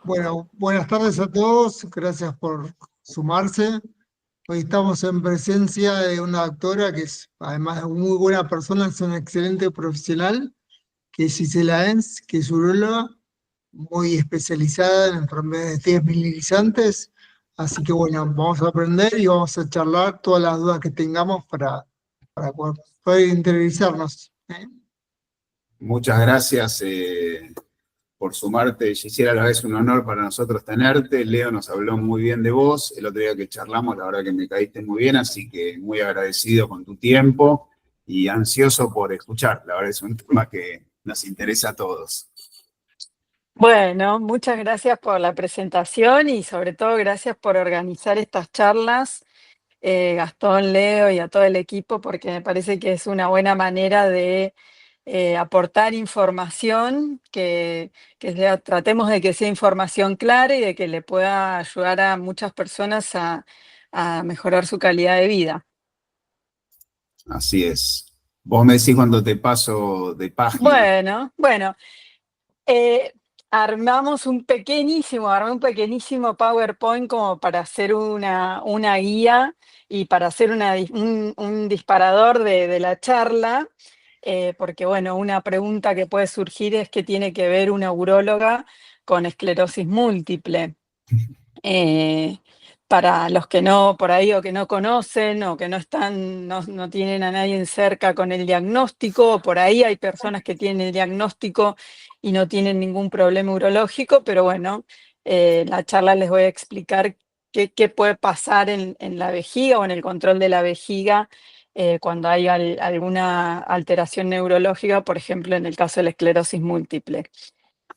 Bueno, buenas tardes a todos, gracias por sumarse. Hoy estamos en presencia de una doctora que es, además de muy buena persona, es una excelente profesional, que es Gisela Enz, que es uróloga, muy especializada en enfermedades desmineralizantes. Así que bueno, vamos a aprender y vamos a charlar todas las dudas que tengamos para poder interiorizarnos, ¿eh? Muchas gracias por sumarte, Gisela. La verdad es un honor para nosotros tenerte. Leo nos habló muy bien de vos. El otro día que charlamos, la verdad que me caíste muy bien, así que muy agradecido con tu tiempo y ansioso por escuchar. La verdad es un tema que nos interesa a todos. Bueno, muchas gracias por la presentación y sobre todo gracias por organizar estas charlas, Gastón, Leo y a todo el equipo, porque me parece que es una buena manera de aportar información, tratemos de que sea información clara y de que le pueda ayudar a muchas personas a mejorar su calidad de vida. Así es. Vos me decís cuando te paso de página. Bueno. Eh, armé un pequeñísimo PowerPoint como para hacer una guía y para hacer un disparador de la charla, porque bueno, una pregunta que puede surgir es qué tiene que ver una uróloga con esclerosis múltiple. Eh, para los que no, por ahí, o que no conocen, o que no están, no tienen a nadie cerca con el diagnóstico, o por ahí hay personas que tienen el diagnóstico y no tienen ningún problema urológico, pero bueno, en la charla les voy a explicar qué puede pasar en la vejiga o en el control de la vejiga cuando hay alguna alteración neurológica, por ejemplo, en el caso de la esclerosis múltiple.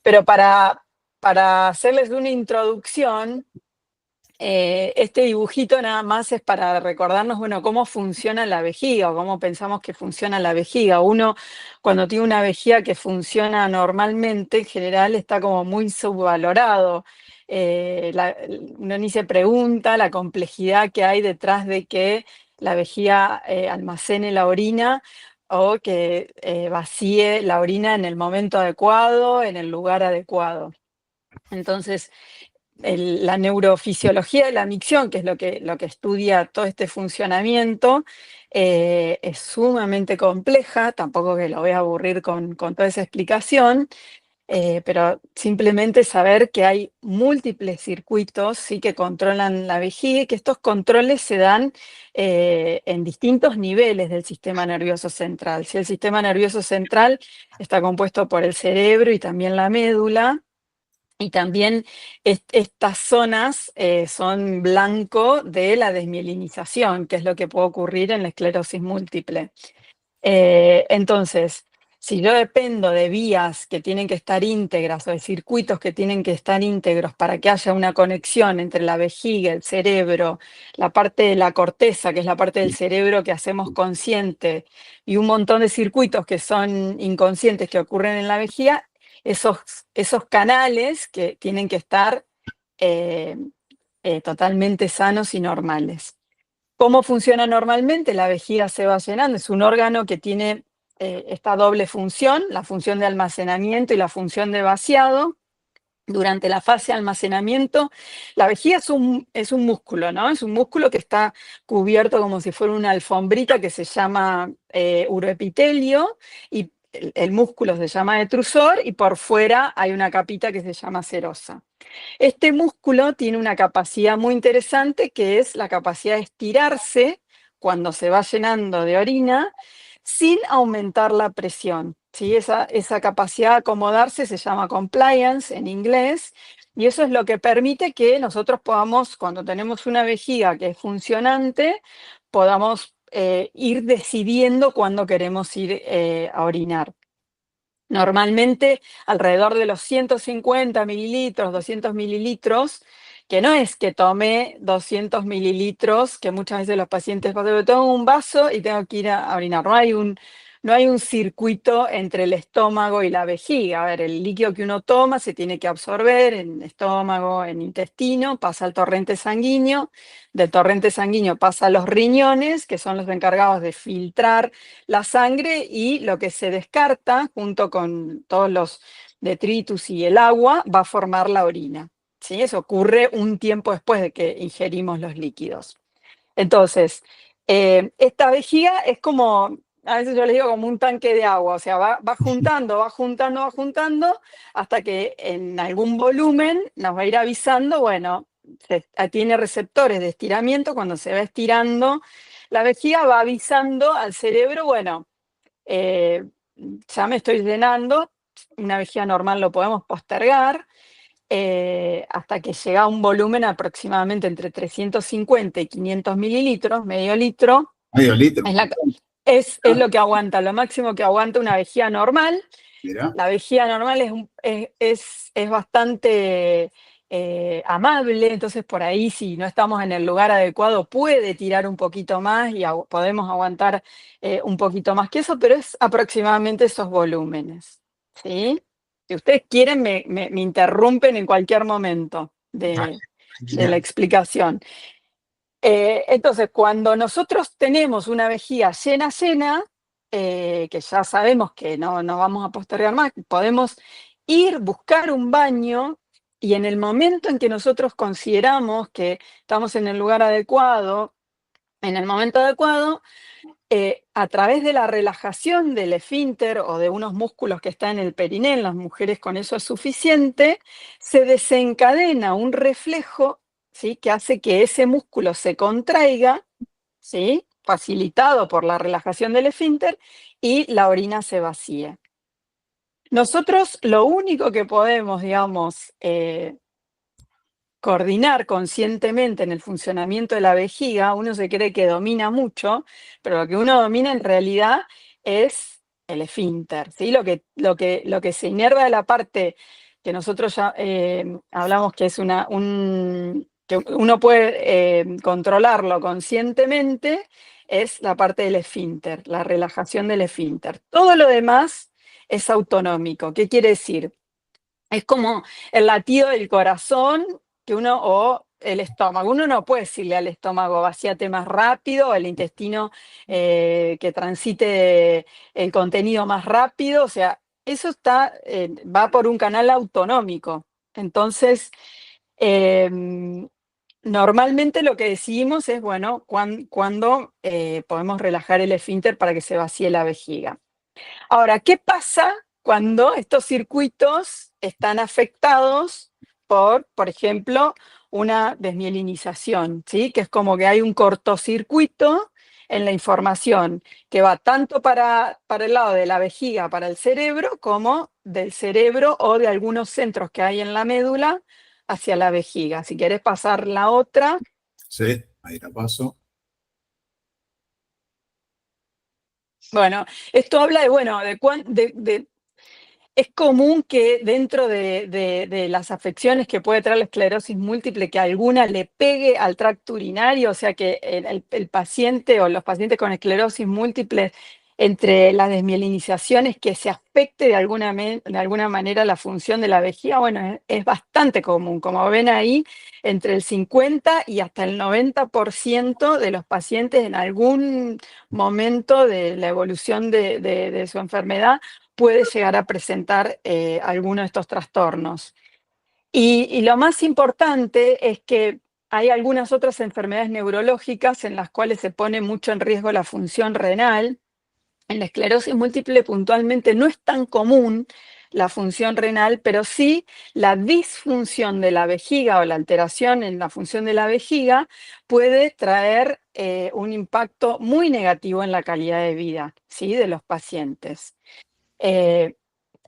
Pero para hacerles una introducción, este dibujito nada más es para recordarnos, bueno, cómo funciona la vejiga o cómo pensamos que funciona la vejiga. Uno, cuando tiene una vejiga que funciona normalmente, en general está como muy subvalorado. Uno ni se pregunta la complejidad que hay detrás de que la vejiga almacene la orina o que vacíe la orina en el momento adecuado, en el lugar adecuado. Entonces, la neurofisiología de la micción, que es lo que estudia todo este funcionamiento, es sumamente compleja, tampoco que lo voy a aburrir con toda esa explicación, pero simplemente saber que hay múltiples circuitos sí, que controlan la vejiga y que estos controles se dan en distintos niveles del sistema nervioso central. Si el sistema nervioso central está compuesto por el cerebro y también la médula, y también estas zonas son blanco de la desmielinización, que es lo que puede ocurrir en la esclerosis múltiple. Entonces, si yo dependo de vías que tienen que estar íntegras o de circuitos que tienen que estar íntegros para que haya una conexión entre la vejiga, el cerebro, la parte de la corteza, que es la parte del cerebro que hacemos consciente, y un montón de circuitos que son inconscientes que ocurren en la vejiga, esos canales que tienen que estar eh, totalmente sanos y normales. ¿Cómo funciona normalmente? La vejiga se va llenando, es un órgano que tiene esta doble función, la función de almacenamiento y la función de vaciado. Durante la fase de almacenamiento, la vejiga es un músculo, ¿no? Es un músculo que está cubierto como si fuera una alfombrita que se llama uroepitelio, y el músculo se llama detrusor, y por fuera hay una capita que se llama serosa. Este músculo tiene una capacidad muy interesante, que es la capacidad de estirarse cuando se va llenando de orina sin aumentar la presión, ¿sí? Esa capacidad de acomodarse se llama compliance en inglés, y eso es lo que permite que nosotros podamos, cuando tenemos una vejiga que es funcionante, podamos ir decidiendo cuándo queremos ir a orinar. Normalmente alrededor de los 150 mililitros, 200 mililitros, que no es que tome 200 mililitros, que muchas veces los pacientes pasan, tomo un vaso y tengo que ir a orinar. No hay un circuito entre el estómago y la vejiga. A ver, el líquido que uno toma se tiene que absorber en estómago, en intestino, pasa al torrente sanguíneo, del torrente sanguíneo pasa a los riñones, que son los encargados de filtrar la sangre, y lo que se descarta, junto con todos los detritus y el agua, va a formar la orina. ¿sí? Eso ocurre un tiempo después de que ingerimos los líquidos. Entonces, esta vejiga es como, a veces yo les digo como un tanque de agua, o sea, va juntando, hasta que en algún volumen nos va a ir avisando, bueno, tiene receptores de estiramiento, cuando se va estirando, la vejiga va avisando al cerebro, bueno, ya me estoy llenando, una vejiga normal lo podemos postergar, hasta que llega a un volumen aproximadamente entre 350 y 500 mililitros, medio litro, Medio litro. es lo que aguanta, lo máximo que aguanta una vejiga normal. Mirá. La vejiga normal es bastante amable, entonces por ahí si no estamos en el lugar adecuado puede tirar un poquito más y podemos aguantar un poquito más que eso, pero es aproximadamente esos volúmenes, ¿sí? Si ustedes quieren me interrumpen en cualquier momento de la explicación. Entonces, cuando nosotros tenemos una vejiga llena, que ya sabemos que no vamos a postergar más, podemos buscar un baño y en el momento en que nosotros consideramos que estamos en el lugar adecuado, en el momento adecuado, a través de la relajación del esfínter o de unos músculos que están en el periné, en las mujeres con eso es suficiente, se desencadena un reflejo, ¿sí? Que hace que ese músculo se contraiga, ¿sí? Facilitado por la relajación del esfínter, y la orina se vacíe. Nosotros lo único que podemos, digamos, coordinar conscientemente en el funcionamiento de la vejiga, uno se cree que domina mucho, pero lo que uno domina en realidad es el esfínter, ¿sí? Lo que se inerva de la parte que nosotros ya hablamos que es que uno puede controlarlo conscientemente, es la parte del esfínter, la relajación del esfínter. Todo lo demás es autonómico. ¿Qué quiere decir? Es como el latido del corazón o el estómago. Uno no puede decirle al estómago, vacíate más rápido, o al intestino que transite el contenido más rápido. O sea, eso va por un canal autonómico. Entonces, normalmente lo que decidimos es, bueno, cuándo podemos relajar el esfínter para que se vacíe la vejiga. Ahora, ¿qué pasa cuando estos circuitos están afectados por ejemplo, una desmielinización, ¿sí? Que es como que hay un cortocircuito en la información que va tanto para el lado de la vejiga, para el cerebro, como del cerebro o de algunos centros que hay en la médula hacia la vejiga. Si querés pasar la otra. Sí, ahí la paso. Bueno, esto habla es común que dentro de las afecciones que puede traer la esclerosis múltiple, que alguna le pegue al tracto urinario, o sea que el paciente o los pacientes con esclerosis múltiple, entre las desmielinizaciones, que se afecte de alguna manera la función de la vejiga, bueno, es bastante común. Como ven ahí, entre el 50 y hasta el 90% de los pacientes en algún momento de la evolución de su enfermedad puede llegar a presentar alguno de estos trastornos. Y lo más importante es que hay algunas otras enfermedades neurológicas en las cuales se pone mucho en riesgo la función renal. En la esclerosis múltiple puntualmente no es tan común la función renal, pero sí la disfunción de la vejiga o la alteración en la función de la vejiga puede traer un impacto muy negativo en la calidad de vida, ¿sí? De los pacientes.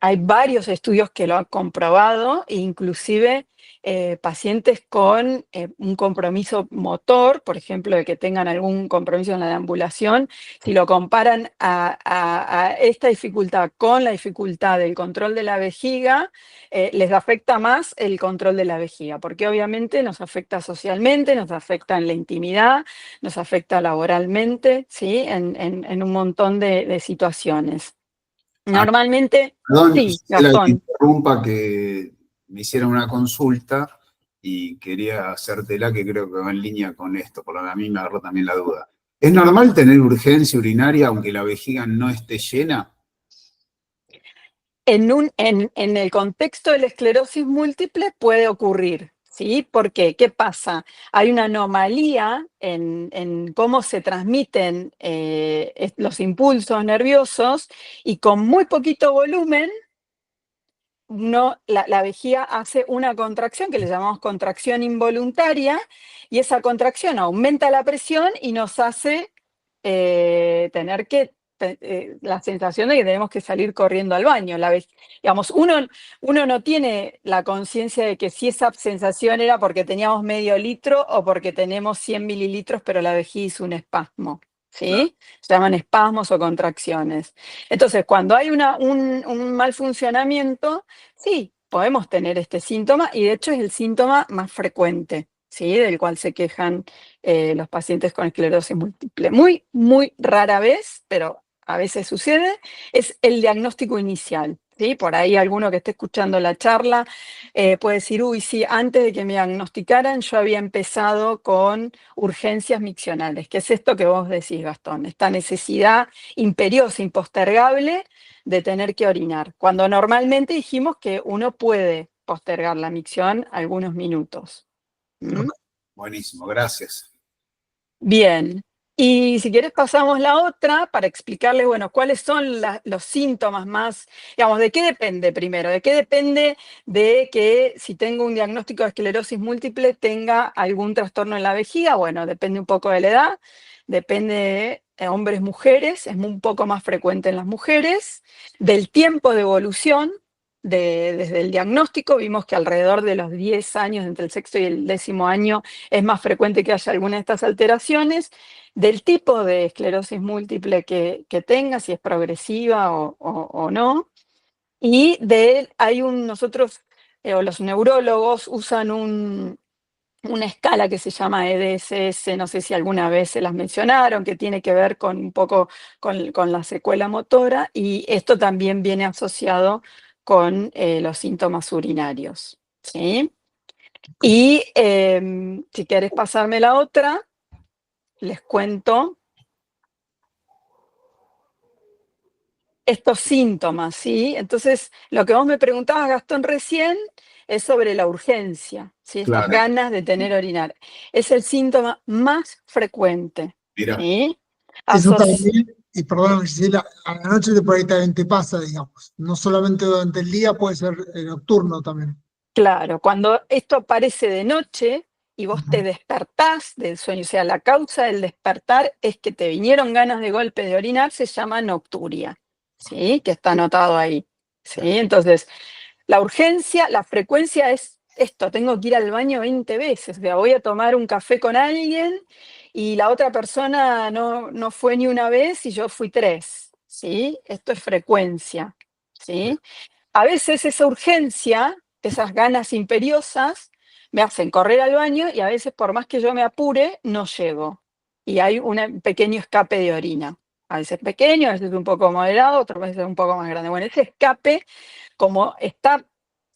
Hay varios estudios que lo han comprobado, inclusive pacientes con un compromiso motor, por ejemplo, de que tengan algún compromiso en la deambulación, si lo comparan a esta dificultad con la dificultad del control de la vejiga, les afecta más el control de la vejiga, porque obviamente nos afecta socialmente, nos afecta en la intimidad, nos afecta laboralmente, ¿sí? En un montón de situaciones. Normalmente, Perdón, sí, Gisela, que te Gastón. interrumpa, que me hicieron una consulta y quería hacértela, que creo que va en línea con esto, por lo que a mí me agarró también la duda. ¿Es normal tener urgencia urinaria aunque la vejiga no esté llena? En el contexto de la esclerosis múltiple puede ocurrir, ¿Sí? ¿Por qué? ¿Qué pasa? Hay una anomalía en cómo se transmiten los impulsos nerviosos y con muy poquito volumen, la vejiga hace una contracción que le llamamos contracción involuntaria y esa contracción aumenta la presión y nos hace tener la sensación de que tenemos que salir corriendo al baño. Digamos, uno no tiene la conciencia de que si esa sensación era porque teníamos medio litro o porque tenemos 100 mililitros, pero la vejiga hizo un espasmo. ¿Sí? Se llaman espasmos o contracciones. Entonces, cuando hay un mal funcionamiento, sí, podemos tener este síntoma y de hecho es el síntoma más frecuente, ¿sí? Del cual se quejan los pacientes con esclerosis múltiple. Muy, muy rara vez, pero a veces sucede, es el diagnóstico inicial, ¿sí? Por ahí alguno que esté escuchando la charla puede decir, uy, sí, antes de que me diagnosticaran yo había empezado con urgencias miccionales, que es esto que vos decís, Gastón, esta necesidad imperiosa, impostergable de tener que orinar, cuando normalmente dijimos que uno puede postergar la micción algunos minutos. ¿Mm? Buenísimo, gracias. Bien, y si quieres pasamos la otra para explicarles, bueno, cuáles son los síntomas más, digamos, ¿de qué depende primero? ¿De qué depende de que si tengo un diagnóstico de esclerosis múltiple tenga algún trastorno en la vejiga? Bueno, depende un poco de la edad, depende de hombres, mujeres, es un poco más frecuente en las mujeres, del tiempo de evolución. Desde el diagnóstico vimos que alrededor de los 10 años, entre el sexto y el 10.º año, es más frecuente que haya alguna de estas alteraciones, del tipo de esclerosis múltiple que tenga, si es progresiva o no, y nosotros, o los neurólogos usan una escala que se llama EDSS, no sé si alguna vez se las mencionaron, que tiene que ver con un poco con la secuela motora, y esto también viene asociado con los síntomas urinarios, ¿sí? Y si querés pasarme la otra, les cuento estos síntomas, ¿sí? Entonces, lo que vos me preguntabas, Gastón, recién, es sobre la urgencia, ¿sí? Estas Claro, ganas de tener orinar. Es el síntoma más frecuente, mira, ¿sí? Eso Asoci- también, y perdón, Gisela, a la noche por ahí también te pasa, digamos. No solamente durante el día, puede ser nocturno también. claro, cuando esto aparece de noche y vos Ujú. te despertás del sueño, o sea, la causa del despertar es que te vinieron ganas de golpe de orinar, se llama nocturia, ¿sí? Que está anotado ahí, ¿sí? Entonces, la urgencia, la frecuencia es esto, tengo que ir al baño 20 veces, o sea, voy a tomar un café con alguien y la otra persona no fue ni una vez y yo fui 3, ¿sí? Esto es frecuencia, ¿sí? A veces esa urgencia, esas ganas imperiosas, me hacen correr al baño y a veces por más que yo me apure, no llego. Y hay un pequeño escape de orina. A veces pequeño, a veces un poco moderado, otras veces un poco más grande. Bueno, ese escape, como está,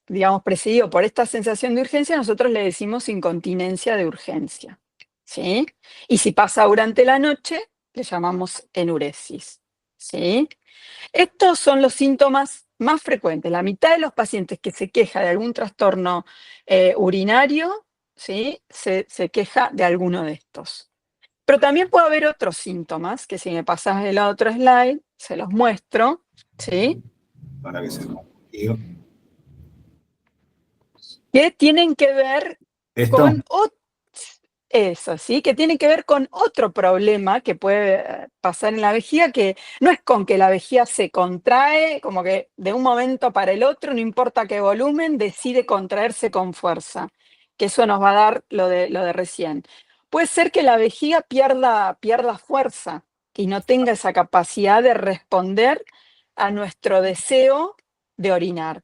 digamos, precedido por esta sensación de urgencia, nosotros le decimos incontinencia de urgencia, ¿sí? Y si pasa durante la noche, le llamamos enuresis, ¿sí? Estos son los síntomas más frecuentes. La mitad de los pacientes que se queja de algún trastorno urinario, ¿sí? Se queja de alguno de estos. Pero también puede haber otros síntomas, que si me pasas el otro slide, se los muestro, ¿sí? para que se contigo. Que tienen que ver ¿Esto? con eso, ¿sí? Que tiene que ver con otro problema que puede pasar en la vejiga, que no es con que la vejiga se contrae, como que de un momento para el otro, no importa qué volumen, decide contraerse con fuerza, que eso nos va a dar lo de recién. Puede ser que la vejiga pierda fuerza y no tenga esa capacidad de responder a nuestro deseo de orinar.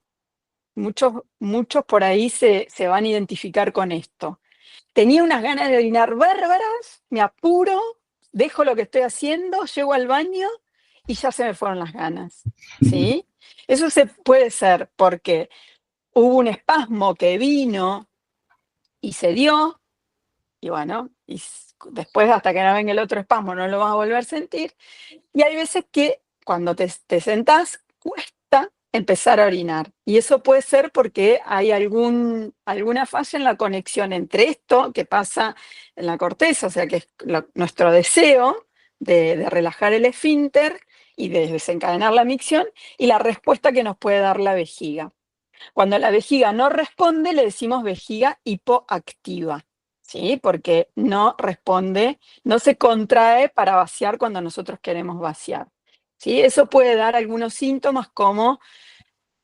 Muchos por ahí se van a identificar con esto. Tenía unas ganas de orinar bárbaras, me apuro, dejo lo que estoy haciendo, llego al baño y ya se me fueron las ganas, ¿sí? Eso se puede ser porque hubo un espasmo que vino y se dio, y bueno, después hasta que no venga el otro espasmo no lo vas a volver a sentir, y hay veces que cuando te sentás cuesta empezar a orinar. Y eso puede ser porque hay alguna falla en la conexión entre esto que pasa en la corteza, o sea, que es nuestro deseo de relajar el esfínter y de desencadenar la micción, y la respuesta que nos puede dar la vejiga. Cuando la vejiga no responde, le decimos vejiga hipoactiva, ¿sí? Porque no responde, no se contrae para vaciar cuando nosotros queremos vaciar, ¿sí? Eso puede dar algunos síntomas como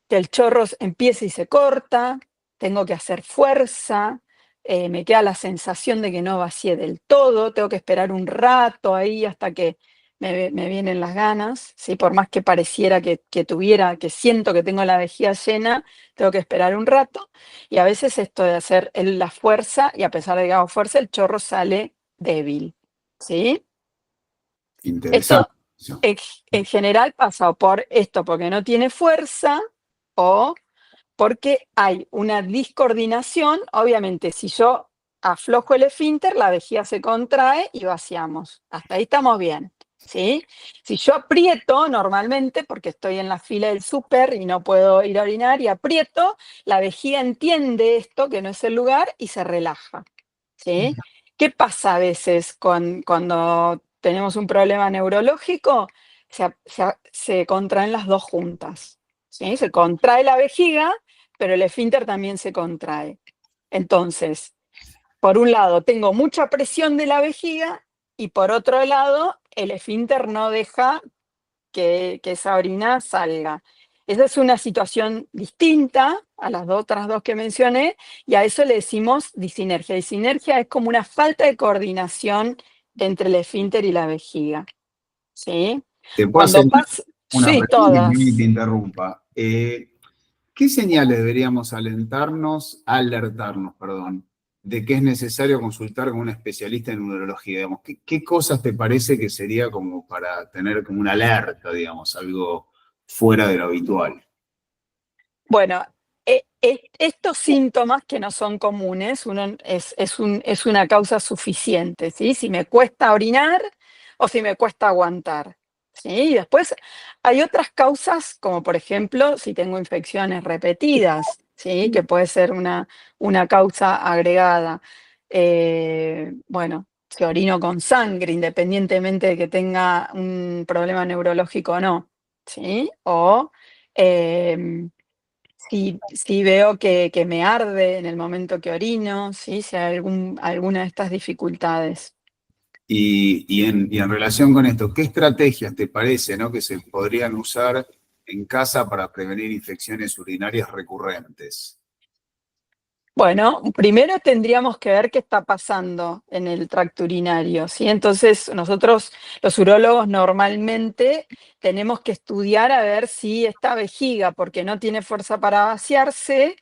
que el chorro empieza y se corta, tengo que hacer fuerza, me queda la sensación de que no vacié del todo, tengo que esperar un rato ahí hasta que me vienen las ganas, ¿sí? Por más que pareciera que siento que tengo la vejiga llena, tengo que esperar un rato. Y a veces esto de hacer la fuerza, y a pesar de que hago fuerza, el chorro sale débil, ¿sí? Interesante. Esto en general pasa o por esto porque no tiene fuerza o porque hay una discoordinación. Obviamente, si yo aflojo el esfínter, la vejiga se contrae y vaciamos. Hasta ahí estamos bien, ¿sí? Si yo aprieto normalmente, porque estoy en la fila del súper y no puedo ir a orinar y aprieto, la vejiga entiende esto, que no es el lugar, y se relaja, ¿sí? ¿Qué pasa a veces cuando tenemos un problema neurológico? Se contraen las dos juntas, ¿sí? Se contrae la vejiga, pero el esfínter también se contrae. Entonces, por un lado, tengo mucha presión de la vejiga y por otro lado, el esfínter no deja que esa orina salga. Esa es una situación distinta a las otras dos que mencioné, y a eso le decimos disinergia. Disinergia es como una falta de coordinación entre el esfínter y la vejiga, ¿sí? Te puedo hacer Cuando pasa, una sí, pregunta y te todas. interrumpa. ¿Qué señales deberíamos alertarnos, perdón, de que es necesario consultar con un especialista en neurología? Digamos, ¿qué cosas te parece que sería como para tener como una alerta, digamos, algo fuera de lo habitual? Bueno, estos síntomas que no son comunes, es una causa suficiente, ¿sí? Si me cuesta orinar o si me cuesta aguantar, ¿sí? Y después hay otras causas, como por ejemplo, si tengo infecciones repetidas, ¿sí? Que puede ser una causa agregada. Bueno, si orino con sangre, independientemente de que tenga un problema neurológico o no, ¿sí? O si veo que me arde en el momento que orino, ¿sí? Si hay alguna de estas dificultades. Y en relación con esto, ¿qué estrategias te parece, ¿no?, que se podrían usar en casa para prevenir infecciones urinarias recurrentes? Bueno, primero tendríamos que ver qué está pasando en el tracto urinario, ¿sí? Entonces, nosotros, los urólogos, normalmente tenemos que estudiar a ver si esta vejiga, porque no tiene fuerza para vaciarse,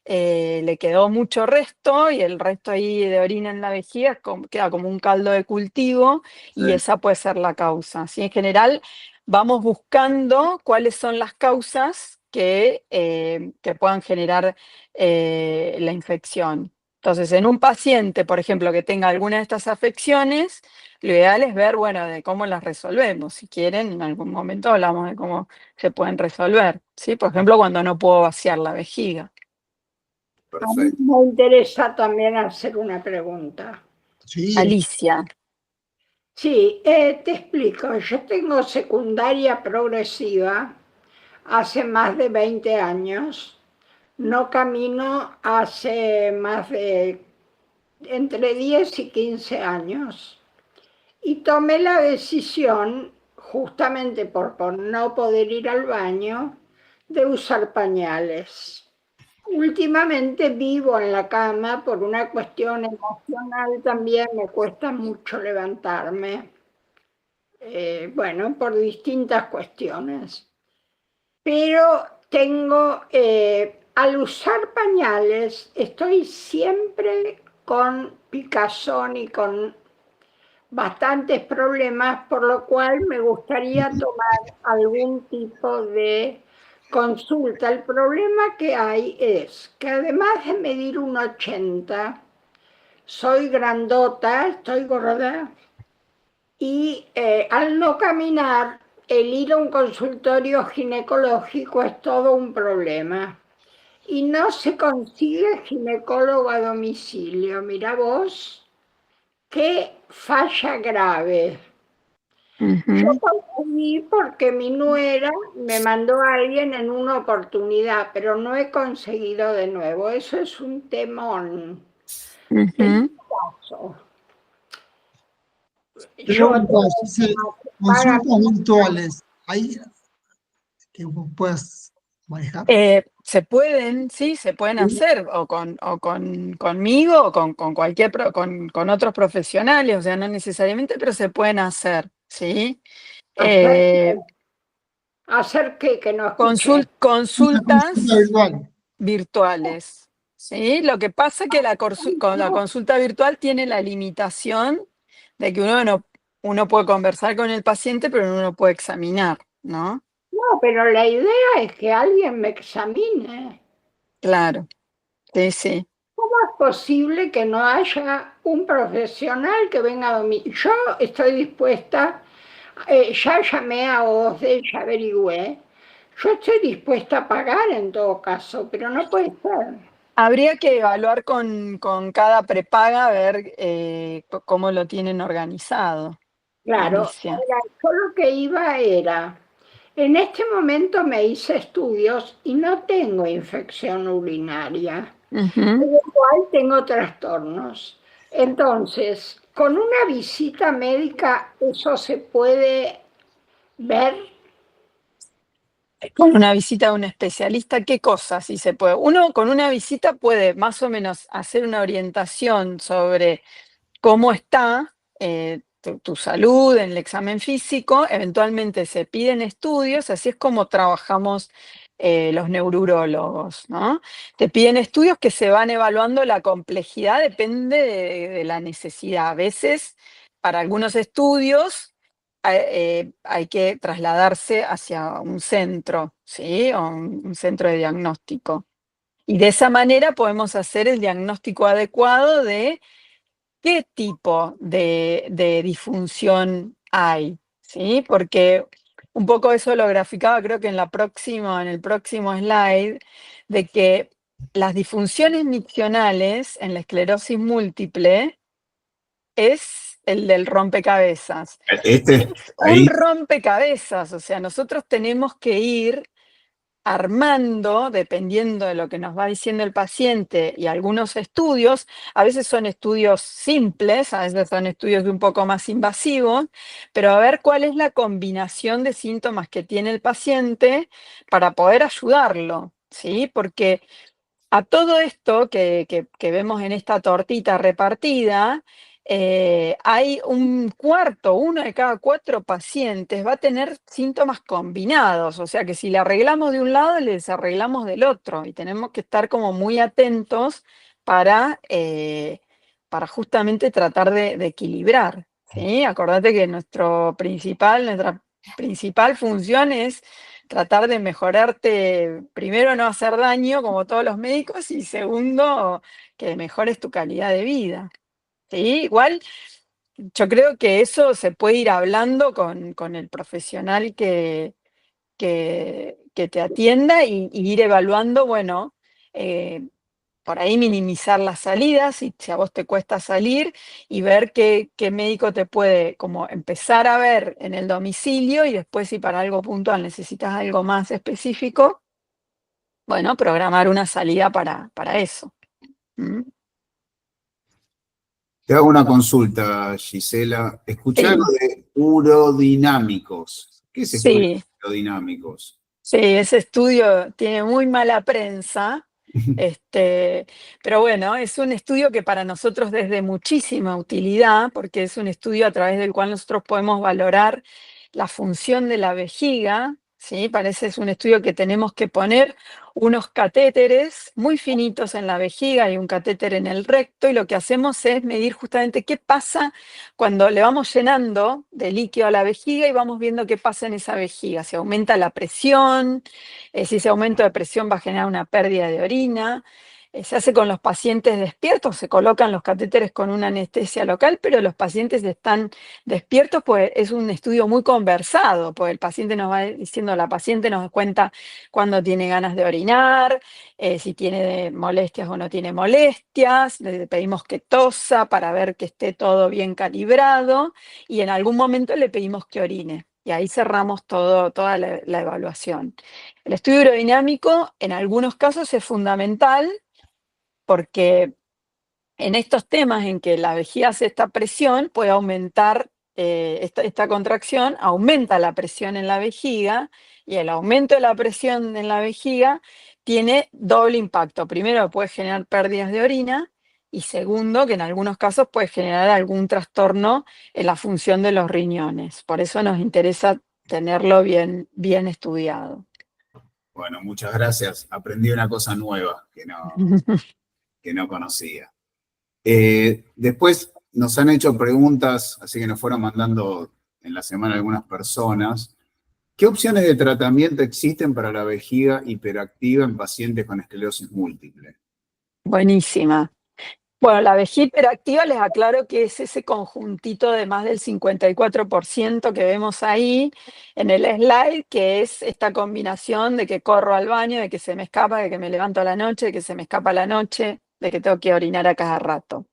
le quedó mucho resto y el resto ahí de orina en la vejiga queda como un caldo de cultivo, y esa puede ser la causa, ¿sí? En general, vamos buscando cuáles son las causas que puedan generar la infección. Entonces, en un paciente, por ejemplo, que tenga alguna de estas afecciones, lo ideal es ver, bueno, de cómo las resolvemos. Si quieren, en algún momento hablamos de cómo se pueden resolver, ¿sí? Por ejemplo, cuando no puedo vaciar la vejiga. A mí Perfecto. me interesa también hacer una pregunta. Sí, Alicia, Sí, te explico. Yo tengo secundaria progresiva hace más de 20 años. No camino hace más de entre 10 y 15 años. Y tomé la decisión, justamente por no poder ir al baño, de usar pañales. Últimamente vivo en la cama por una cuestión emocional también, me cuesta mucho levantarme, bueno, por distintas cuestiones. Pero al usar pañales, estoy siempre con picazón y con bastantes problemas, por lo cual me gustaría tomar algún tipo de consulta. El problema que hay es que además de medir 1,80, soy grandota, estoy gorda, y al no caminar el ir a un consultorio ginecológico es todo un problema. Y no se consigue ginecólogo a domicilio. Mira vos, qué falla grave. Yo Ujú. conseguí porque mi nuera me mandó a alguien en una oportunidad, pero no he conseguido de nuevo. Eso es un temón. En Ujú. mi caso, yo Pregunta, tengo Giselle, que pagar. consultas virtuales, ¿hay que vos puedas manejar? Se pueden, sí, se pueden hacer, conmigo, o con cualquier, con otros profesionales, o sea, no necesariamente, pero se pueden hacer, ¿sí? ¿Hacer, Eh, hacer qué? Que no escuché. Una consulta consultas virtual. virtuales, ¿sí? Lo que pasa es que con la No, consulta virtual tiene la limitación de que uno puede conversar con el paciente, pero uno no puede examinar, ¿no? no, pero la idea es que alguien me examine. Claro, sí, sí. Es posible que no haya un profesional que venga a dormir. Yo estoy dispuesta, ya llamé a OSDE, ya averigüé. Yo estoy dispuesta a pagar en todo caso, pero no puede ser. Habría que evaluar con cada prepaga a ver cómo lo tienen organizado, Claro, Alicia. ahora, yo lo que iba era, en este momento me hice estudios y no tengo infección urinaria. Ujú. Igual tengo trastornos. Entonces, con una visita médica eso se puede ver. Con una visita a un especialista, ¿qué cosas sí se puede? Uno con una visita puede más o menos hacer una orientación sobre cómo está tu salud en el examen físico, eventualmente se piden estudios, así es como trabajamos los neurólogos, ¿no? Te piden estudios que se van evaluando la complejidad, depende de la necesidad. A veces, para algunos estudios, hay que trasladarse hacia un centro, ¿sí? O un centro de diagnóstico. Y de esa manera podemos hacer el diagnóstico adecuado de qué tipo de disfunción hay, ¿sí? Porque un poco eso lo graficaba, creo que en el próximo slide, de que las disfunciones miccionales en la esclerosis múltiple es el del rompecabezas. Este, Es un ahí, rompecabezas, o sea, nosotros tenemos que ir armando, dependiendo de lo que nos va diciendo el paciente y algunos estudios, a veces son estudios simples, a veces son estudios un poco más invasivos, pero a ver cuál es la combinación de síntomas que tiene el paciente para poder ayudarlo, ¿sí? Porque a todo esto que vemos en esta tortita repartida, hay un cuarto, uno de cada 4 pacientes va a tener síntomas combinados, o sea que si le arreglamos de un lado, le desarreglamos del otro, y tenemos que estar como muy atentos para justamente tratar de equilibrar, ¿sí? Acordate que nuestra principal función es tratar de mejorarte, primero no hacer daño como todos los médicos y segundo que mejores tu calidad de vida. ¿Sí? Igual yo creo que eso se puede ir hablando con el profesional que te atienda y ir evaluando, bueno, eh, por ahí minimizar las salidas, si a vos te cuesta salir, y ver qué médico te puede como empezar a ver en el domicilio y después si para algo puntual necesitas algo más específico, bueno, programar una salida para eso. ¿Mm? te hago una consulta, Gisela. Escuché algo Sí, de urodinámicos. ¿Qué es estudios sí. urodinámicos? Sí, ese estudio tiene muy mala prensa, pero bueno, es un estudio que para nosotros es de muchísima utilidad, porque es un estudio a través del cual nosotros podemos valorar la función de la vejiga, ¿sí? Parece es un estudio que tenemos que poner unos catéteres muy finitos en la vejiga y un catéter en el recto, y lo que hacemos es medir justamente qué pasa cuando le vamos llenando de líquido a la vejiga y vamos viendo qué pasa en esa vejiga, si aumenta la presión, si ese aumento de presión va a generar una pérdida de orina. Se hace con los pacientes despiertos, se colocan los catéteres con una anestesia local, pero los pacientes están despiertos, pues es un estudio muy conversado, pues el paciente nos va diciendo, la paciente nos cuenta cuándo tiene ganas de orinar, si tiene molestias o no tiene molestias, le pedimos que tosa para ver que esté todo bien calibrado y en algún momento le pedimos que orine. Y ahí cerramos toda la evaluación. El estudio urodinamico en algunos casos es fundamental porque en estos temas en que la vejiga hace esta presión, puede aumentar esta contracción, aumenta la presión en la vejiga, y el aumento de la presión en la vejiga tiene doble impacto. Primero, puede generar pérdidas de orina, y segundo, que en algunos casos puede generar algún trastorno en la función de los riñones. Por eso nos interesa tenerlo bien estudiado. Bueno, muchas gracias. Aprendí una cosa nueva que no conocía. Después nos han hecho preguntas, así que nos fueron mandando en la semana algunas personas. ¿Qué opciones de tratamiento existen para la vejiga hiperactiva en pacientes con esclerosis múltiple? Buenísima. Bueno, la vejiga hiperactiva les aclaro que es ese conjuntito de más del 54% que vemos ahí en el slide, que es esta combinación de que corro al baño, de que se me escapa, de que me levanto a la noche, de que se me escapa a la noche, de que tengo que orinar a cada rato.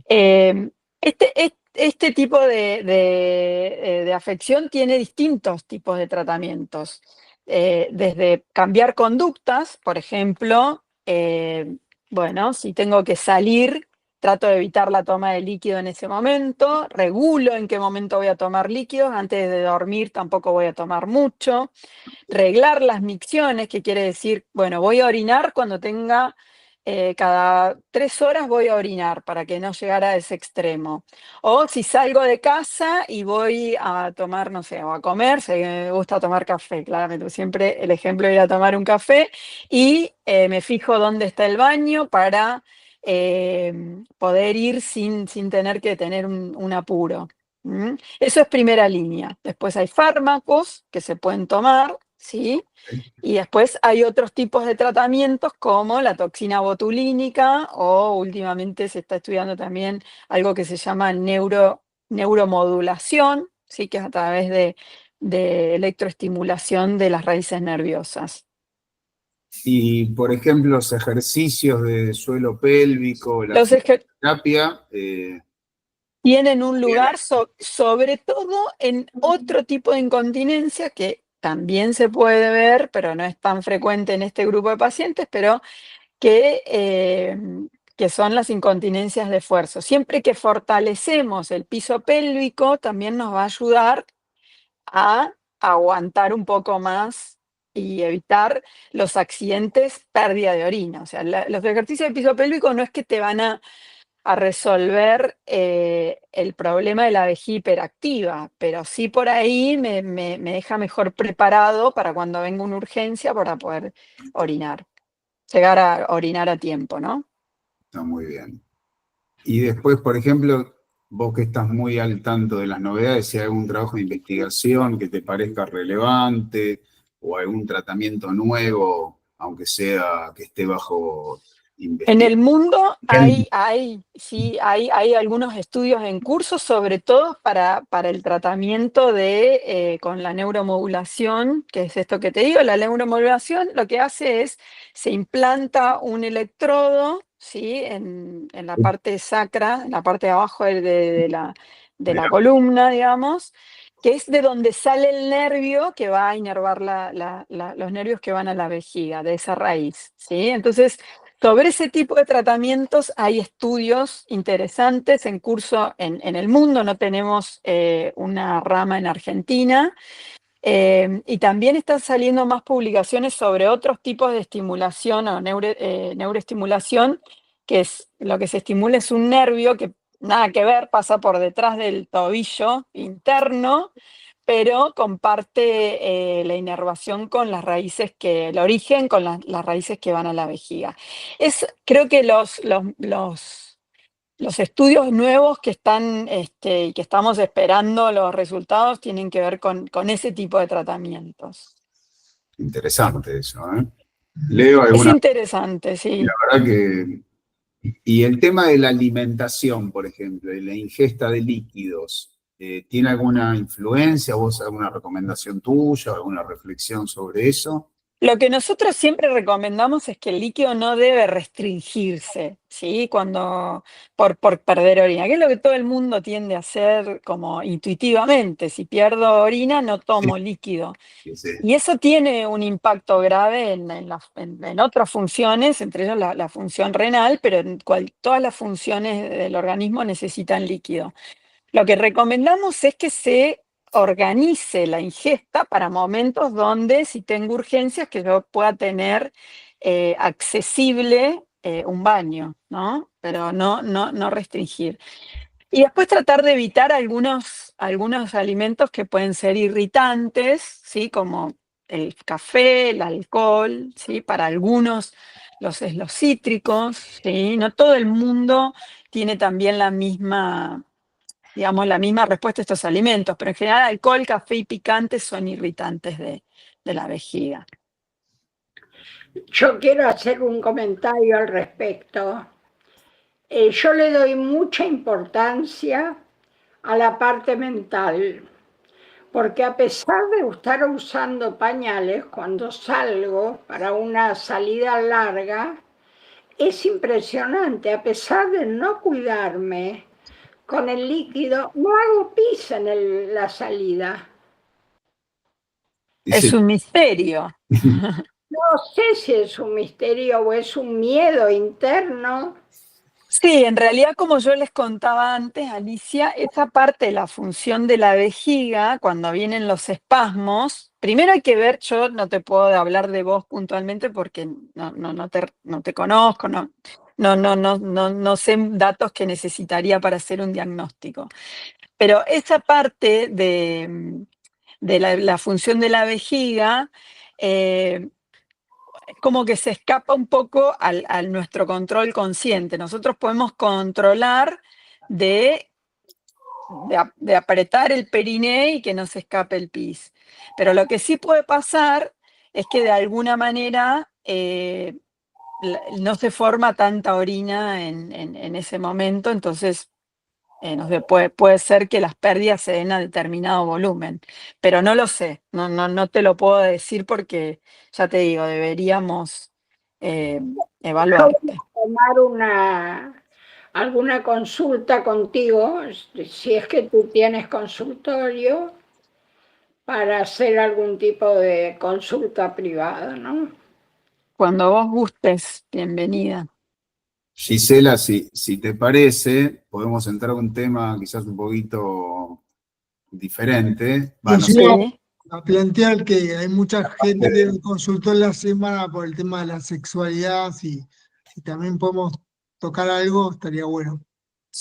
Este tipo de afección tiene distintos tipos de tratamientos, desde cambiar conductas, por ejemplo, bueno, si tengo que salir, trato de evitar la toma de líquido en ese momento, regulo en qué momento voy a tomar líquidos, antes de dormir tampoco voy a tomar mucho, reglar las micciones, que quiere decir, bueno, voy a orinar cuando tenga, cada 3 horas voy a orinar para que no llegara a ese extremo. O si salgo de casa y voy a tomar, no sé, o a comer, sé que me gusta tomar café, claramente, siempre el ejemplo de ir a tomar un café y me fijo dónde está el baño para poder ir sin tener que tener un apuro. Eso es primera línea. Después hay fármacos que se pueden tomar, ¿sí? Y después hay otros tipos de tratamientos como la toxina botulínica o últimamente se está estudiando también algo que se llama neuromodulación, ¿sí? Que es a través de electroestimulación de las raíces nerviosas. Y, por ejemplo, los ejercicios de suelo pélvico, la Los fisioterapia, tienen un lugar sobre todo en otro tipo de incontinencia que también se puede ver, pero no es tan frecuente en este grupo de pacientes, pero que son las incontinencias de esfuerzo. Siempre que fortalecemos el piso pélvico, también nos va a ayudar a aguantar un poco más y evitar los accidentes, pérdida de orina. O sea, los ejercicios de piso pélvico no es que te van a resolver el problema de la vejiga hiperactiva, pero sí por ahí me deja mejor preparado para cuando venga una urgencia para poder orinar, llegar a orinar a tiempo, ¿no? está muy bien. Y después, por ejemplo, vos que estás muy al tanto de las novedades, si hay algún trabajo de investigación que te parezca relevante o algún tratamiento nuevo, aunque sea que esté bajo En investigación. el mundo hay algunos estudios en curso, sobre todo para el tratamiento con la neuromodulación, que es esto que te digo. La neuromodulación lo que hace es, se implanta un electrodo, ¿sí? en la parte sacra, en la parte de abajo de la columna, digamos, que es de donde sale el nervio que va a inervar los nervios que van a la vejiga, de esa raíz, ¿sí? Entonces, sobre ese tipo de tratamientos hay estudios interesantes en curso en el mundo. No tenemos una rama en Argentina. Y también están saliendo más publicaciones sobre otros tipos de estimulación o neuroestimulación, que es lo que se estimula es un nervio que nada que ver, pasa por detrás del tobillo interno, pero comparte la inervación con las raíces el origen con las raíces que van a la vejiga. Creo que los estudios nuevos que están y que estamos esperando los resultados tienen que ver con ese tipo de tratamientos. Interesante eso, ¿eh? Leo, Es alguna, interesante, sí. la verdad que... Y el tema de la alimentación, por ejemplo, y la ingesta de líquidos, ¿tiene alguna influencia? ¿Vos alguna recomendación tuya, alguna reflexión sobre eso? Lo que nosotros siempre recomendamos es que el líquido no debe restringirse, ¿sí? Por perder orina, que es lo que todo el mundo tiende a hacer como intuitivamente. Si pierdo orina, no Sí, tomo líquido. sí, sí. Y eso tiene un impacto grave en otras funciones, entre ellas la función renal, pero todas las funciones del organismo necesitan líquido. Lo que recomendamos es que se organice la ingesta para momentos donde, si tengo urgencias, que yo pueda tener accesible un baño, ¿no? Pero no restringir. Y después tratar de evitar algunos alimentos que pueden ser irritantes, ¿sí? Como el café, el alcohol, ¿sí? Para algunos los cítricos, ¿sí? No todo el mundo tiene también digamos, la misma respuesta a estos alimentos, pero en general alcohol, café y picantes son irritantes de la vejiga. Yo quiero hacer un comentario al respecto. Yo le doy mucha importancia a la parte mental, porque a pesar de estar usando pañales cuando salgo para una salida larga, es impresionante, a pesar de no cuidarme con el líquido, no hago pis en la salida. Es Dice, un misterio. No sé si es un misterio o es un miedo interno. Sí, en realidad, como yo les contaba antes, Alicia, esa parte de la función de la vejiga, cuando vienen los espasmos, primero hay que ver, yo no te puedo hablar de vos puntualmente porque no te conozco, no sé datos que necesitaría para hacer un diagnóstico. Pero esa parte de la función de la vejiga, como que se escapa un poco a nuestro control consciente. Nosotros podemos controlar de apretar el periné y que no se escape el pis. Pero lo que sí puede pasar es que de alguna manera no se forma tanta orina en ese momento, entonces no sé, puede ser que las pérdidas se den a determinado volumen, pero no lo sé, no te lo puedo decir porque, ya te digo, deberíamos eh, Yo voy evaluarte. a tomar alguna consulta contigo, si es que tú tienes consultorio, para hacer algún tipo de consulta privada, ¿no? Cuando vos gustes, bienvenida. Gisela, si te parece, podemos entrar a un tema quizás un poquito diferente. Va, Yo no sé. iba Sí, a plantear que hay mucha gente que me consultó en la semana por el tema de la sexualidad, si también podemos tocar algo, estaría bueno.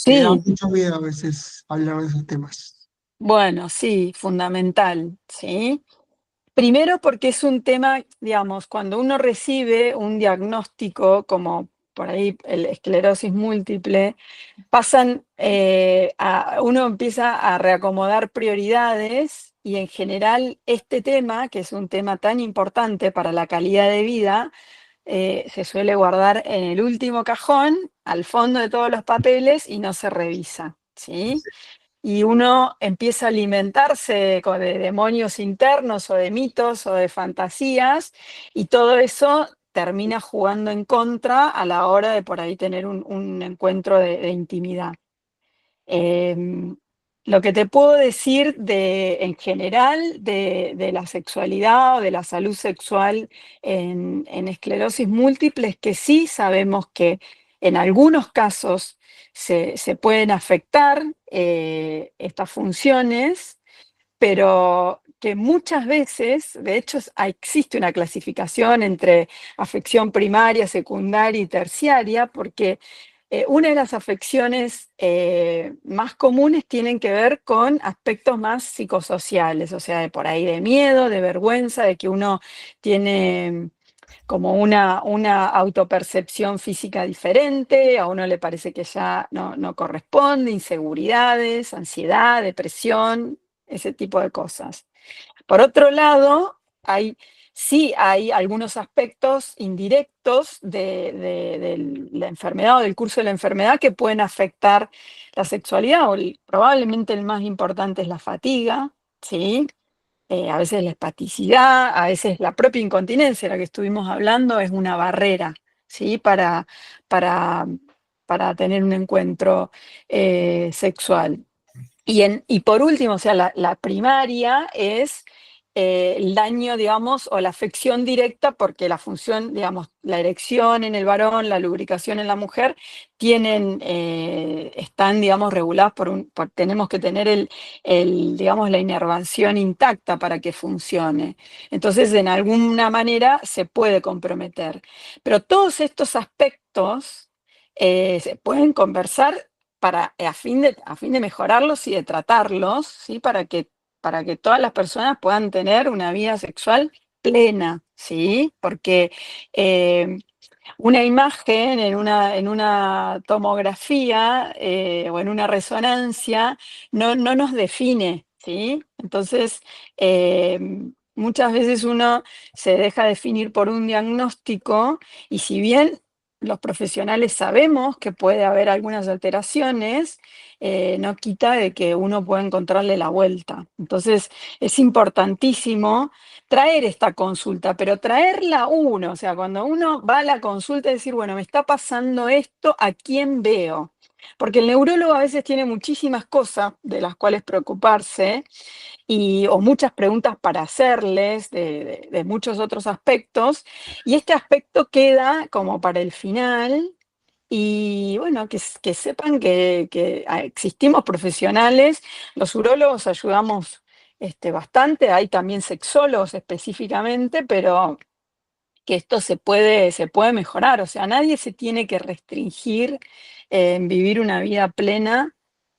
Me da sí, mucho miedo a veces hablar de esos temas. bueno, sí, fundamental, ¿sí? Primero porque es un tema, digamos, cuando uno recibe un diagnóstico como por ahí el esclerosis múltiple, uno empieza a reacomodar prioridades y en general este tema, que es un tema tan importante para la calidad de vida, se suele guardar en el último cajón, al fondo de todos los papeles y no se revisa, ¿sí? Y uno empieza a alimentarse de demonios internos o de mitos o de fantasías y todo eso termina jugando en contra a la hora de por ahí tener un encuentro de intimidad. Em, lo que te puedo decir en general de la sexualidad o de la salud sexual en esclerosis múltiple es que sí sabemos que en algunos casos se pueden afectar estas funciones, pero que muchas veces, de hecho, existe una clasificación entre afección primaria, secundaria y terciaria, porque una de las afecciones más comunes tienen que ver con aspectos más psicosociales, o sea, de por ahí de miedo, de vergüenza, de que uno tiene como una autopercepción física diferente, a uno le parece que ya no corresponde, inseguridades, ansiedad, depresión, ese tipo de cosas. Por otro lado, hay sí hay algunos aspectos indirectos de la enfermedad o del curso de la enfermedad que pueden afectar la sexualidad, probablemente el más importante es la fatiga, ¿sí? A veces la espaticidad, a veces la propia incontinencia, la que estuvimos hablando, es una barrera, ¿sí? Para, para tener un encuentro sexual. Y por último, o sea, la primaria es el daño, digamos, o la afección directa, porque la función, digamos, la erección en el varón, la lubricación en la mujer, están, digamos, reguladas tenemos que tener digamos, la inervación intacta para que funcione. Entonces, en alguna manera se puede comprometer. Pero todos estos aspectos se pueden conversar a fin de mejorarlos y de tratarlos, ¿sí? Para que todas las personas puedan tener una vida sexual plena, ¿sí? Porque una imagen en una tomografía o en una resonancia no nos define, ¿sí? Entonces, eh, muchas veces uno se deja definir por un diagnóstico y si bien los profesionales sabemos que puede haber algunas alteraciones, no quita de que uno pueda encontrarle la vuelta. Entonces, es importantísimo traer esta consulta, pero traerla uno, o sea, cuando uno va a la consulta y decir, bueno, me está pasando esto, ¿a quién veo? Porque el neurólogo a veces tiene muchísimas cosas de las cuales preocuparse o muchas preguntas para hacerles de muchos otros aspectos, y este aspecto queda como para el final. Y bueno, que sepan que existimos profesionales, los urólogos ayudamos bastante, hay también sexólogos específicamente, pero que esto se puede mejorar, o sea, nadie se tiene que restringir en vivir una vida plena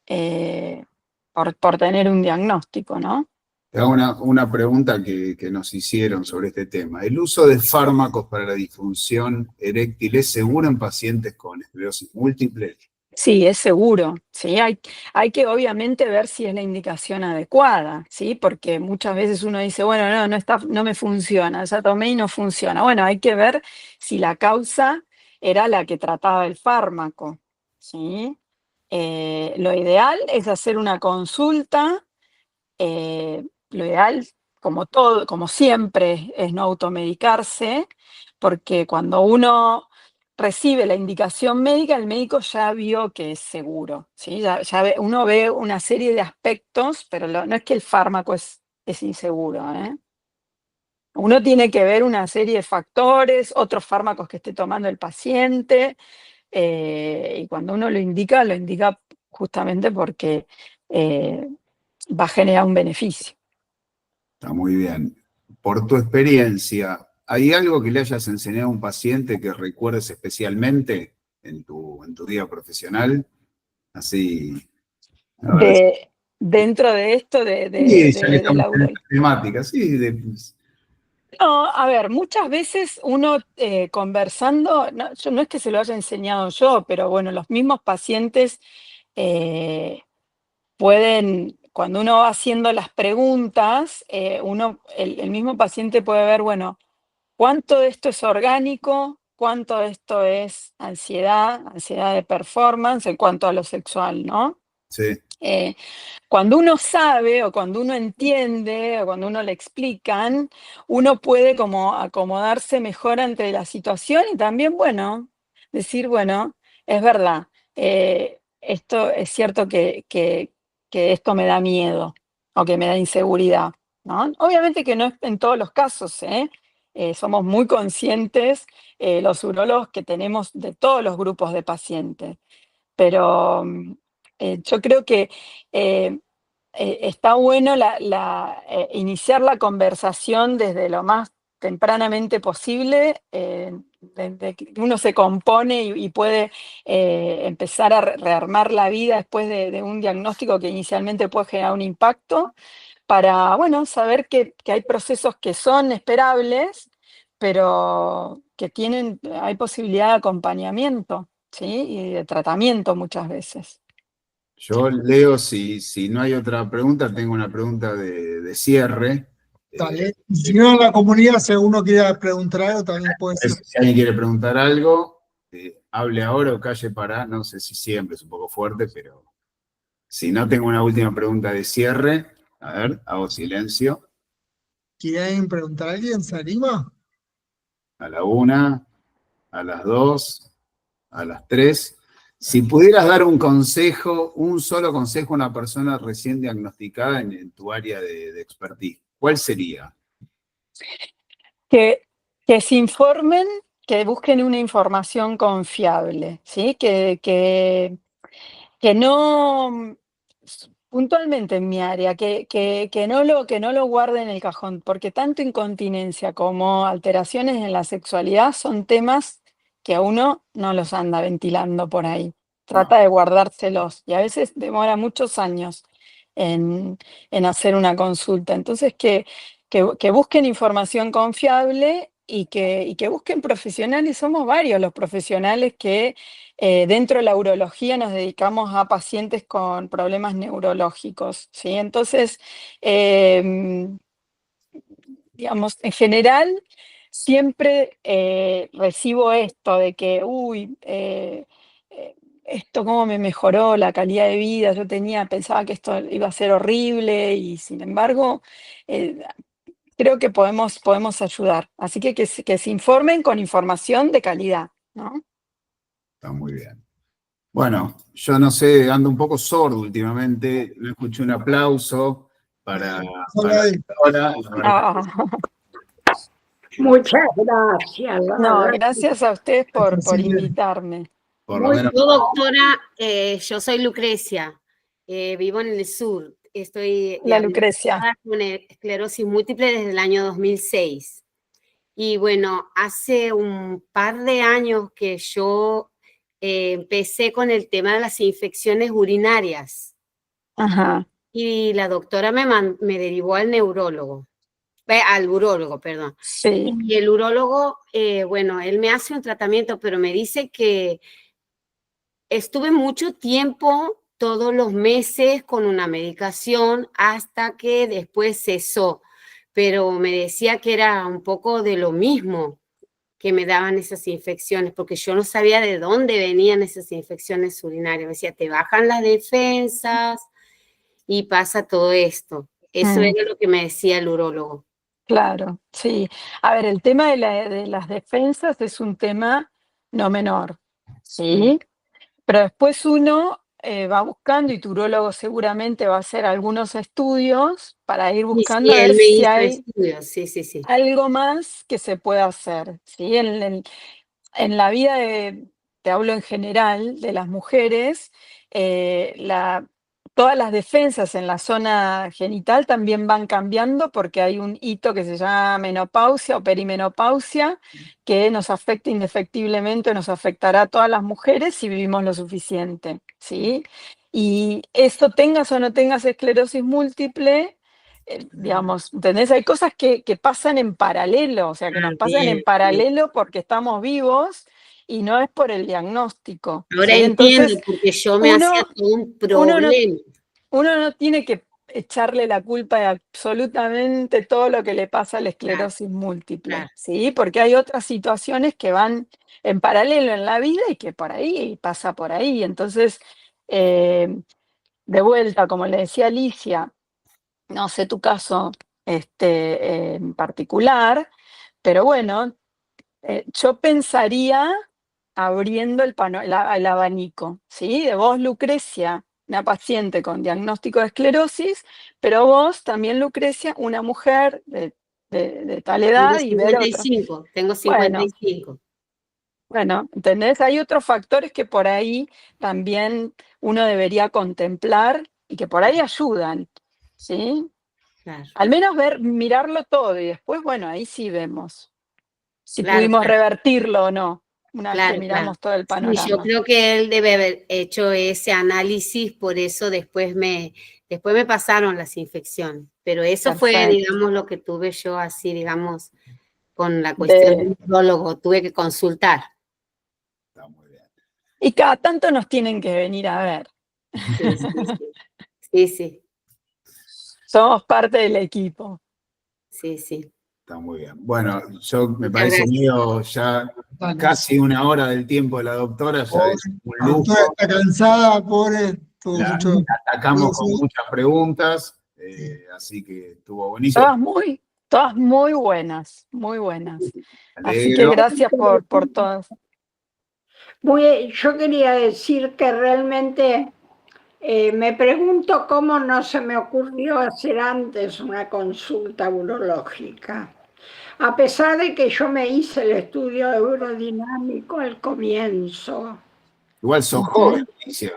eh, por tener un diagnóstico, ¿no? Te hago una pregunta que nos hicieron sobre este tema. ¿El uso de fármacos para la disfunción eréctil es seguro en pacientes con esclerosis múltiple? Sí, es seguro, ¿sí? Hay que obviamente ver si es la indicación adecuada, ¿sí? Porque muchas veces uno dice, bueno, no me funciona, ya tomé y no funciona. Bueno, hay que ver si la causa era la que trataba el fármaco, ¿sí? Lo ideal es hacer una consulta, lo ideal, como todo, como siempre, es no automedicarse, porque cuando uno recibe la indicación médica, el médico ya vio que es seguro, ¿sí? Uno ve una serie de aspectos, pero no es que el fármaco es inseguro, ¿eh? Uno tiene que ver una serie de factores, otros fármacos que esté tomando el paciente, y cuando uno lo indica justamente porque eh, va a generar un beneficio. Está muy bien. Por tu experiencia, ¿hay algo que le hayas enseñado a un paciente que recuerdes especialmente en tu vida profesional? Así, a ver. Dentro de esto Sí, ya que de estamos la en esta temática, sí, No, a ver, muchas veces uno conversando, no es que se lo haya enseñado yo, pero bueno, los mismos pacientes eh, pueden, cuando uno va haciendo las preguntas, el mismo paciente puede ver, bueno, cuánto de esto es orgánico, cuánto de esto es ansiedad de performance en cuanto a lo sexual, ¿no? sí. Eh, Cuando uno sabe o cuando uno entiende o cuando uno le explican, uno puede como acomodarse mejor ante la situación y también, bueno, decir, bueno, es verdad, esto es cierto que esto me da miedo o que me da inseguridad, ¿no? Obviamente que no es en todos los casos, ¿eh? Somos muy conscientes, los urólogos, que tenemos de todos los grupos de pacientes, pero yo creo que eh, está bueno iniciar la conversación desde lo más tempranamente posible, de que uno se compone y puede empezar a rearmar la vida después de un diagnóstico que inicialmente puede generar un impacto, para, bueno, saber que hay procesos que son esperables, pero que hay posibilidad de acompañamiento, ¿sí? Y de tratamiento muchas veces. Yo, Leo, si no hay otra pregunta, tengo una pregunta de cierre. Dale. Y si no, en la comunidad, si uno quiere preguntar algo, también puede ser. Si alguien quiere preguntar algo, hable ahora o calle para, no sé si siempre es un poco fuerte, pero si no, tengo una última pregunta de cierre. A ver, hago silencio. ¿Quiere alguien preguntar a alguien? ¿Se anima? A la 1, a las 2, a las 3. Si pudieras dar un consejo, un solo consejo a una persona recién diagnosticada en tu área de expertise, ¿cuál sería? Que se informen, que busquen una información confiable, ¿sí? Que no, puntualmente en mi área, que no lo guarden en el cajón, porque tanto incontinencia como alteraciones en la sexualidad son temas que a uno no los anda ventilando por ahí. Trata No. de guardárselos y a veces demora muchos años en, en hacer una consulta. Entonces, que busquen información confiable y que busquen profesionales. Somos varios los profesionales que dentro de la urología nos dedicamos a pacientes con problemas neurológicos, ¿sí? Entonces, digamos, en general, siempre recibo esto de que, uy, esto cómo me mejoró la calidad de vida, pensaba que esto iba a ser horrible y sin embargo, eh, creo que podemos ayudar. Así que se informen con información de calidad, ¿no? Está muy bien. Bueno, yo no sé, ando un poco sordo últimamente. No escuché un aplauso para Solo ahí. ahora. Ah, Muchas gracias, la no, verdad. gracias a ustedes por Así que, invitarme. Por lo Muy menos. Yo, doctora, yo soy Lucrecia, vivo en el sur. Estoy La Lucrecia. diagnosticada con esclerosis múltiple desde el año 2006. Y bueno, hace un par de años que yo empecé con el tema de las infecciones urinarias Ajá, y la doctora me derivó al al urólogo, perdón. sí. Y el urólogo, bueno, él me hace un tratamiento, pero me dice que estuve mucho tiempo, todos los meses, con una medicación hasta que después cesó, pero me decía que era un poco de lo mismo que me daban esas infecciones, porque yo no sabía de dónde venían esas infecciones urinarias. Me decía, te bajan las defensas y pasa todo esto. Eso Mm, era lo que me decía el urólogo. claro, sí. A ver, el tema de las defensas es un tema no menor, Mm. ¿sí? Pero después uno va buscando y tu urólogo seguramente va a hacer algunos estudios para ir Y buscando sí, a ver él me si hizo hay estudios, sí, sí, sí. algo más que se pueda hacer, ¿sí? En la vida te hablo en general, de las mujeres, todas las defensas en la zona genital también van cambiando porque hay un hito que se llama menopausia o perimenopausia que nos afecta indefectiblemente, nos afectará a todas las mujeres si vivimos lo suficiente, ¿sí? Y esto tengas o no tengas esclerosis múltiple, digamos, ¿entendés? Hay cosas que pasan en paralelo, o sea, que Ah, nos pasan en bien, bien. paralelo porque estamos vivos y no es por el diagnóstico, Ahora ¿sí? entiendo, Entonces, porque yo me hacía uno, todo un uno no, problema. uno no tiene que echarle la culpa de absolutamente todo lo que le pasa a la Claro, esclerosis múltiple, claro. ¿sí? Porque hay otras situaciones que van en paralelo en la vida y que por ahí pasa por ahí. Entonces, eh, de vuelta, como le decía Alicia, no sé tu caso en particular, pero bueno, yo pensaría abriendo el abanico, ¿sí? De vos, Lucrecia, una paciente con diagnóstico de esclerosis, pero vos también, Lucrecia, una mujer de tal edad y ver otro. Tengo Bueno, 55. bueno, ¿entendés? Hay otros factores que por ahí también uno debería contemplar y que por ahí ayudan, ¿sí? Claro, Al menos mirarlo todo y después, bueno, ahí sí vemos si claro, pudimos claro, revertirlo o no, una vez que claro, claro. miramos todo el Sí, yo panorama. creo que él debe haber hecho ese análisis, por eso después me pasaron las infecciones. Pero eso fue, Perfecto. digamos, lo que tuve yo así, digamos, con la cuestión De, del prólogo, tuve que consultar. Está muy bien. y cada tanto nos tienen que venir a ver. Sí, sí, sí. Sí, sí, Somos parte del equipo. Sí, sí. Está muy bien. Bueno, me Muchas parece gracias. mío ya Dale. casi una hora del tiempo de la doctora, ya Pobre, es un la lujo. doctora está cansada, pobre, tuvo La mucho. atacamos con muchas preguntas, así que estuvo buenísimo. Todas muy buenas, muy buenas. Así que Alegro. gracias por todas. Yo quería decir que realmente me pregunto cómo no se me ocurrió hacer antes una consulta urológica. A pesar de que yo me hice el estudio eurodinámico al comienzo. Igual sos joven, Alicia.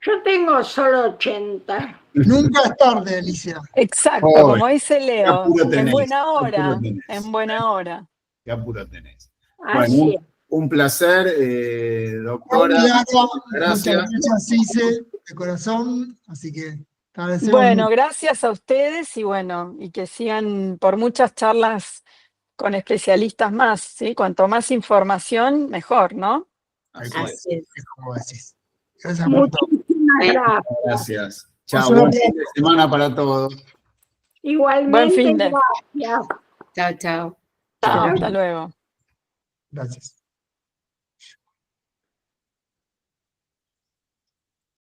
Yo tengo solo 80. Nunca es tarde, Alicia. Exacto, Joven. como dice ¿Qué Leo, apuro en tenés? buena ¿Qué apuro hora, tenés? en buena hora. ¿Qué apuro tenés? Así Bueno, es. un placer, doctora. Muchas Gracias. gracias, Cise, de corazón. Así que te agradecemos Bueno, mucho. gracias a ustedes y bueno, y que sigan por muchas charlas con especialistas más, ¿sí? Cuanto más información, mejor, ¿no? Así es. Así es. Como decís. Gracias por todo. Muchísimas Bueno, gracias. Gracias. Chao, Un buen saludo. fin de semana para todos. Buen Igualmente, fin de. gracias. chao, chao. Chao, Chao. hasta luego. Gracias.